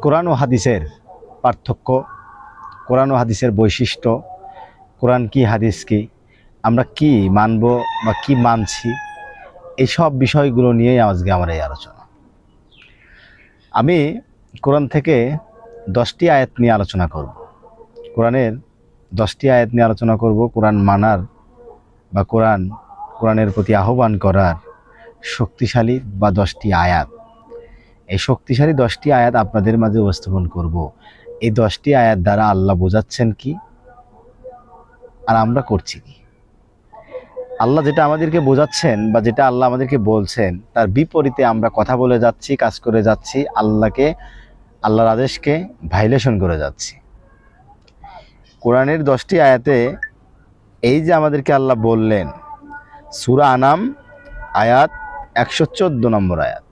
কোরআন ও হাদিসের পার্থক্য, কোরআন ও হাদিসের বৈশিষ্ট্য, কোরআন কি হাদিস কি, আমরা কি মানব বা কি মানছি, এইসব বিষয়গুলো নিয়েই আজকে আমার এই আলোচনা। আমি কোরআন থেকে 10টি আয়াত নিয়ে আলোচনা করব। কোরআনের 10টি আয়াত নিয়ে আলোচনা করব। কোরআন মানার বা কোরআনের প্রতি আহ্বান করার শক্তিশালী বা 10টি আয়াত, এই শক্তিশালী 10টি আয়াত আপনাদের মাঝে উপস্থাপন করব। এই 10টি আয়াত দ্বারা আল্লাহ বোঝাচ্ছেন কি আর আমরা করছি কি। আল্লাহ যেটা আমাদেরকে বোঝাচ্ছেন বা যেটা আল্লাহ আমাদেরকে বলছেন তার বিপরীতে আমরা কথা বলে যাচ্ছি, কাজ করে যাচ্ছি, আল্লাহর আদেশকে ভাইলেশন করে যাচ্ছি। কোরআনের 10টি আয়াতে এই যে আমাদেরকে আল্লাহ বললেন, সূরা আনাম আয়াত 114 নম্বর আয়াত।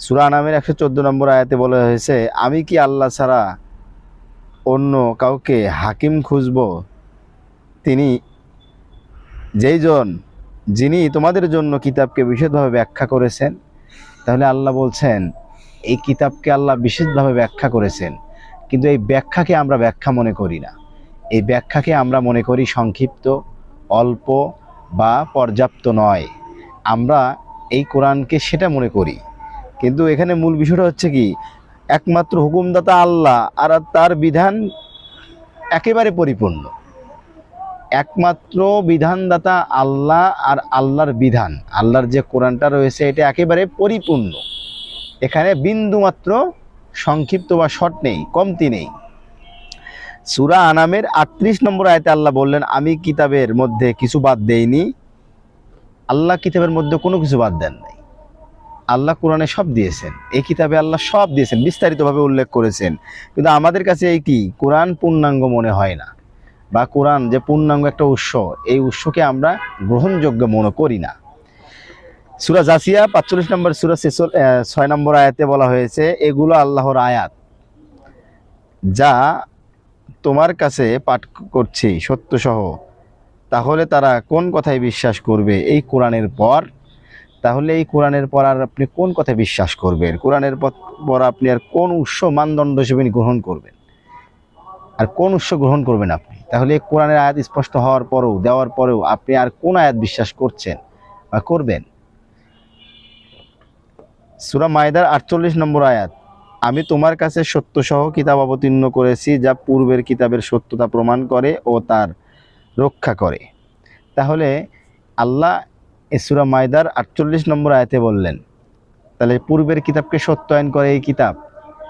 সূরা আনামের 114 নম্বর আয়াতে বলা হয়েছে, আমি কি আল্লাহ ছাড়া অন্য কাউকে হাকিম খুঁজব, যিনি তোমাদের জন্য কিতাবকে বিশেষভাবে ব্যাখ্যা করেছেন। তাহলে আল্লাহ বলছেন এই কিতাবকে আল্লাহ বিশেষভাবে ব্যাখ্যা করেছেন, কিন্তু এই ব্যাখ্যাকে আমরা ব্যাখ্যা মনে করি না। এই ব্যাখ্যাকে আমরা মনে করি সংক্ষিপ্ত, অল্প বা পর্যাপ্ত নয়। আমরা এই কোরআনকে সেটা মনে করি, কিন্তু এখানে মূল বিষয়টা হচ্ছে কি, একমাত্র হুকুমদাতা আল্লাহ আর তার বিধান একেবারে পরিপূর্ণ। একমাত্র বিধানদাতা আল্লাহ আর আল্লাহর বিধান, আল্লাহর যে কোরআনটা রয়েছে এটা একেবারে পরিপূর্ণ। এখানে বিন্দুমাত্র সংক্ষিপ্ত বা শর্ট নেই, কমতি নেই। সূরা আনামের 38 নম্বর আয়াতে আল্লাহ বললেন, আমি কিতাবের মধ্যে কিছু বাদ দেইনি। আল্লাহ কিতাবের মধ্যে কোনো কিছু বাদ দেন নাই। আল্লাহ কোরআনে সব দিয়েছেন, এই কিতাবে আল্লাহ সব দিয়েছেন, বিস্তারিতভাবে উল্লেখ করেছেন। কিন্তু আমাদের কাছে এই কি কোরআন পূর্ণাঙ্গ মনে হয় না, বা কোরআন যে পূর্ণাঙ্গ একটা উৎস, এই উৎসকে আমরা গ্রহণযোগ্য মনে করি না। সূরা জাসিয়া 45 নম্বর সূরা 6 নম্বর আয়াতে বলা হয়েছে, এগুলো আল্লাহর আয়াত যা তোমার কাছে পাঠ করছি সত্যসহ, তাহলে তারা কোন কথায় বিশ্বাস করবে এই কোরআনের পর? তাহলে এই কোরআনের পর আর আপনি কোন কথায় বিশ্বাস করবেন? কোরআনের পর আপনি আর কোন উৎস মানদণ্ড হিসেবে গ্রহণ করবেন, আর কোন উৎস গ্রহণ করবেন আপনি? তাহলে কোরআনের আয়াত স্পষ্ট হওয়ার পরেও, দেওয়ার পরেও আপনি আর কোন আয়াত বিশ্বাস করছেন বা করবেন? সূরা মাইদার 48 নম্বর আয়াত, আমি তোমার কাছে সত্যসহ কিতাব অবতীর্ণ করেছি যা পূর্বের কিতাবের সত্যতা প্রমাণ করে ও তার রক্ষা করে। তাহলে আল্লাহ সূরা মাইদার 48 নম্বর আয়াতে বললেন, তাহলে পূর্বের কিতাবকে সত্যায়ন করে এই কিতাব।